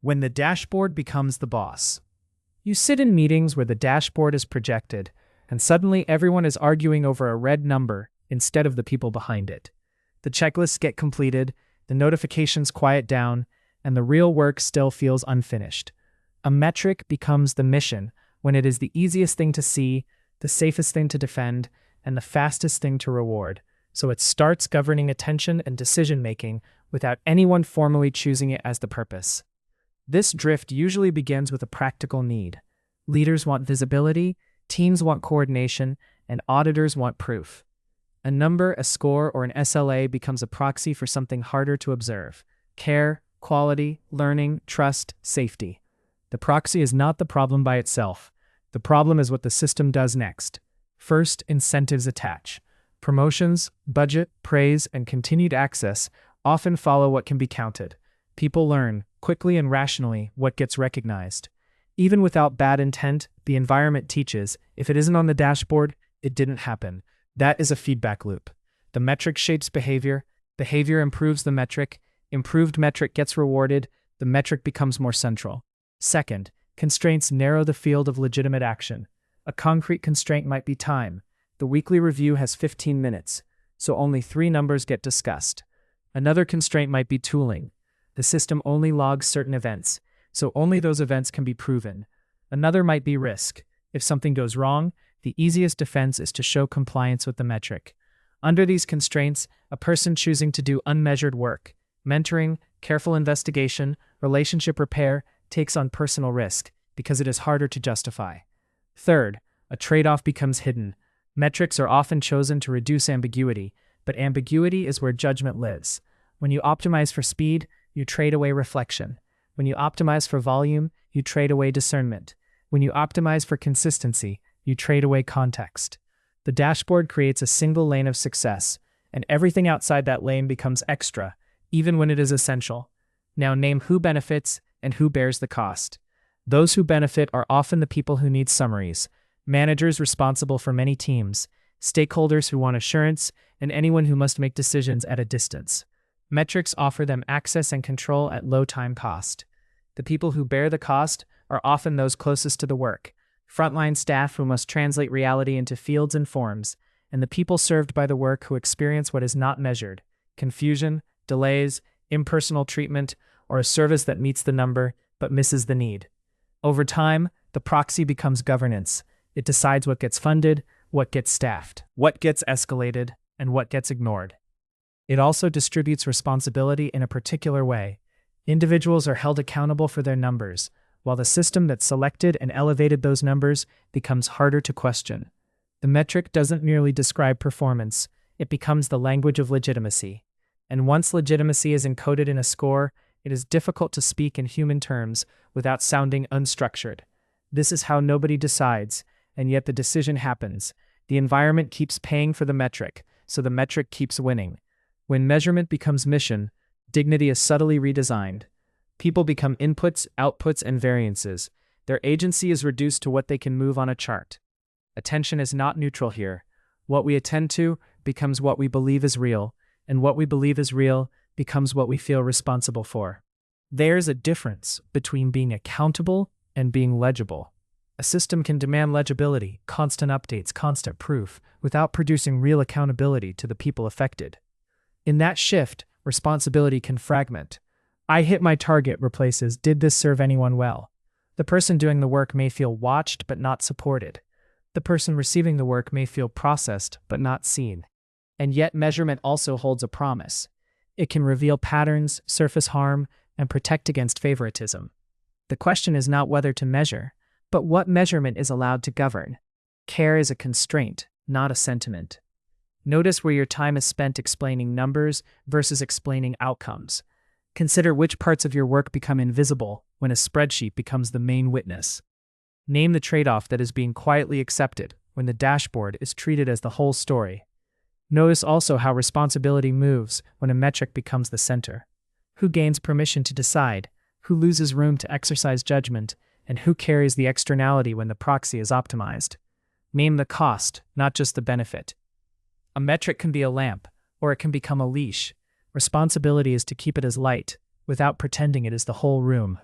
When the dashboard becomes the boss. You sit in meetings where the dashboard is projected, and suddenly everyone is arguing over a red number instead of the people behind it. The checklists get completed, the notifications quiet down, and the real work still feels unfinished. A metric becomes the mission when it is the easiest thing to see, the safest thing to defend, and the fastest thing to reward. So it starts governing attention and decision-making without anyone formally choosing it as the purpose. This drift usually begins with a practical need. Leaders want visibility, teams want coordination, and auditors want proof. A number, a score, or an SLA becomes a proxy for something harder to observe: care, quality, learning, trust, safety. The proxy is not the problem by itself. The problem is what the system does next. First, incentives attach. Promotions, budget, praise, and continued access often follow what can be counted. People learn, quickly and rationally, what gets recognized. Even without bad intent, the environment teaches, if it isn't on the dashboard, it didn't happen. That is a feedback loop. The metric shapes behavior, behavior improves the metric, improved metric gets rewarded, the metric becomes more central. Second, constraints narrow the field of legitimate action. A concrete constraint might be time. The weekly review has 15 minutes, so only 3 numbers get discussed. Another constraint might be tooling. The system only logs certain events, so only those events can be proven. Another might be risk. If something goes wrong, the easiest defense is to show compliance with the metric. Under these constraints, a person choosing to do unmeasured work, mentoring, careful investigation, relationship repair, takes on personal risk because it is harder to justify. Third, a trade-off becomes hidden. Metrics are often chosen to reduce ambiguity, but ambiguity is where judgment lives. When you optimize for speed, you trade away reflection. When you optimize for volume, you trade away discernment. When you optimize for consistency, you trade away context. The dashboard creates a single lane of success, and everything outside that lane becomes extra, even when it is essential. Now name who benefits and who bears the cost. Those who benefit are often the people who need summaries, managers responsible for many teams, stakeholders who want assurance, and anyone who must make decisions at a distance. Metrics offer them access and control at low time cost. The people who bear the cost are often those closest to the work, frontline staff who must translate reality into fields and forms, and the people served by the work who experience what is not measured: confusion, delays, impersonal treatment, or a service that meets the number but misses the need. Over time, the proxy becomes governance. It decides what gets funded, what gets staffed, what gets escalated, and what gets ignored. It also distributes responsibility in a particular way. Individuals are held accountable for their numbers, while the system that selected and elevated those numbers becomes harder to question. The metric doesn't merely describe performance, it becomes the language of legitimacy. And once legitimacy is encoded in a score, it is difficult to speak in human terms without sounding unstructured. This is how nobody decides, and yet the decision happens. The environment keeps paying for the metric, so the metric keeps winning. When measurement becomes mission, dignity is subtly redesigned. People become inputs, outputs, and variances. Their agency is reduced to what they can move on a chart. Attention is not neutral here. What we attend to becomes what we believe is real, and what we believe is real becomes what we feel responsible for. There's a difference between being accountable and being legible. A system can demand legibility, constant updates, constant proof, without producing real accountability to the people affected. In that shift, responsibility can fragment. "I hit my target" replaces "did this serve anyone well?" The person doing the work may feel watched but not supported. The person receiving the work may feel processed but not seen. And yet measurement also holds a promise. It can reveal patterns, surface harm, and protect against favoritism. The question is not whether to measure, but what measurement is allowed to govern. Care is a constraint, not a sentiment. Notice where your time is spent explaining numbers versus explaining outcomes. Consider which parts of your work become invisible when a spreadsheet becomes the main witness. Name the trade-off that is being quietly accepted when the dashboard is treated as the whole story. Notice also how responsibility moves when a metric becomes the center. Who gains permission to decide, who loses room to exercise judgment, and who carries the externality when the proxy is optimized. Name the cost, not just the benefit. A metric can be a lamp, or it can become a leash. Responsibility is to keep it as light, without pretending it is the whole room.